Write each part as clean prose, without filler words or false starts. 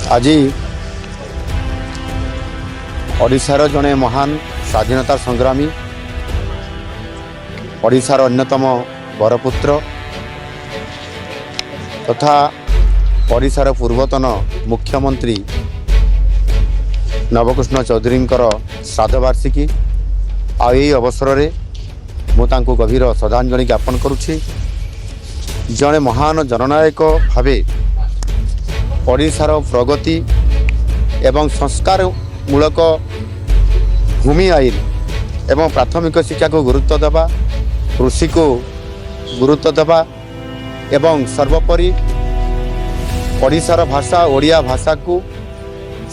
आज ओडिशार जड़े महान स्वाधीनता संग्रामी ओडिशार अन्यतम बरपुत्र तथा ओडिशार पूर्वतन मुख्यमंत्री नवकृष्ण चौधरी श्राद्धवार्षिकी आई अवसर में मुझे गभीर श्रद्धांजलि ज्ञापन करुछि। जड़े महान जननायक भावे ओडिशार प्रगति एवं संस्कार मूलक भूमि आईन एवं प्राथमिक शिक्षा को गुरुत्व देवा, कृषि को गुरुत्व देवा एवं सर्वोपरि ओडिशार भाषा ओडिया भाषा को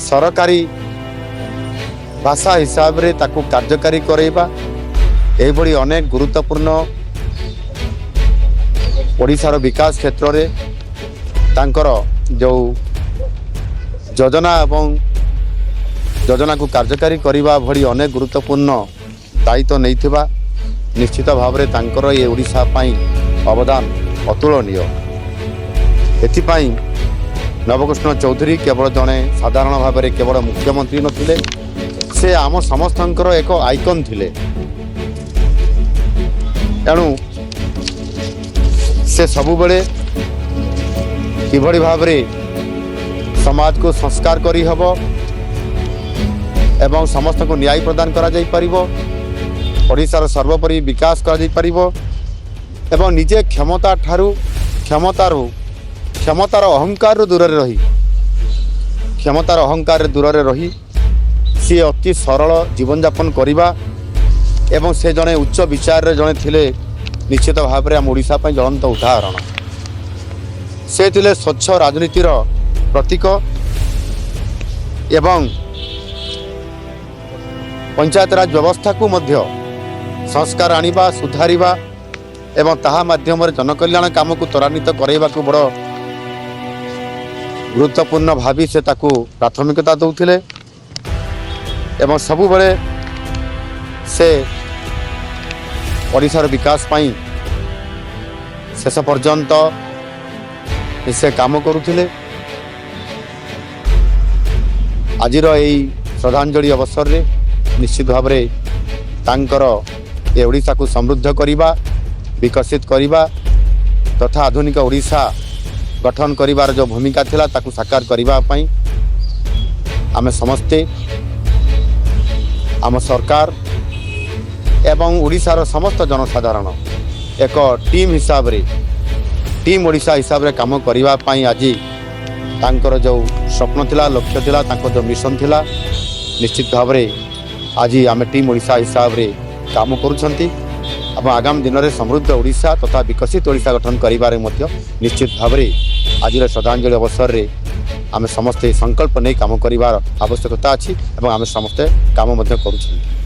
सरकारी भाषा हिसाब रे ताकू कार्यकारी करैबा एभली अनेक गुरुत्वपूर्ण ओडिशार विकास क्षेत्र रे तांकर जो योजना एवं योजना को कार्यकारी करने भली अनेक गुरुत्वपूर्ण दायित्व नहीं थिबा निश्चित भाव में तांकर ये ओडिशा पाई अवदान अतुलनीय। एथिपाई नवकृष्ण चौधरी केवल जड़े साधारण भाव में केवल मुख्यमंत्री नथिले, से आम समस्तंकर एक आइकन थिले। एणु से सबुबले किभली भाव में समाज को संस्कार करी हबो एवं समस्त को न्याय प्रदान करा जाई परिबो, ओडिशार सर्वोपरि विकास करा जाई परिबो एवं निजे क्षमतार अहंकार दूर रही क्षमतार अहंकार दूर रही सी अति सरल जीवन यापन करिबा एवं से जड़े उच्च विचार जड़े थिले निश्चित भाव में आम ओडिशा पई ज्वलंत उदाहरण। से थिले स्वच्छ राजनीतिर प्रतीक एवं पंचायत राज व्यवस्था को मध्य संस्कार आनिबा सुधारिबा एवं ताहा माध्यम जनकल्याण काम को त्वरान्वित करैबा को बड़ गुरुत्वपूर्ण भावी से ताकू प्राथमिकता दौथिले एवं सबु बेले से ओडिशार विकास पाई शेष पर्यंत से काम करुथिले। आजिर यही श्रद्धांजलि अवसर रे निश्चित भाव में तांकर ए ओडिशा को समृद्ध करिबा, विकसित करिबा तथा आधुनिक ओडिशा गठन करिबार जो भूमिका थिला ताकू साकार करिबा पई आमे समस्ते आम सरकार एवं ओडिशार समस्त जनसाधारण एक टीम हिसाब रे टीम ओडिशा हिसाब रे काम करिबा पई आज तांकर जो स्वप्न थिला, लक्ष्य थिला, तांकर जो मिशन थिला निश्चित भाव में आज आम टीम ओडिशा हिसाब रे काम करुछंती। अब आगामी दिन में समृद्ध ओडिशा तथा विकसित ओडिशा गठन करिबारे मध्य निश्चित भाव में आज श्रद्धांजलि अवसर रे आम समस्ते संकल्प नहीं काम करिबार आवश्यकता अछि एवं आम समस्ते काम मध्य करुछंती।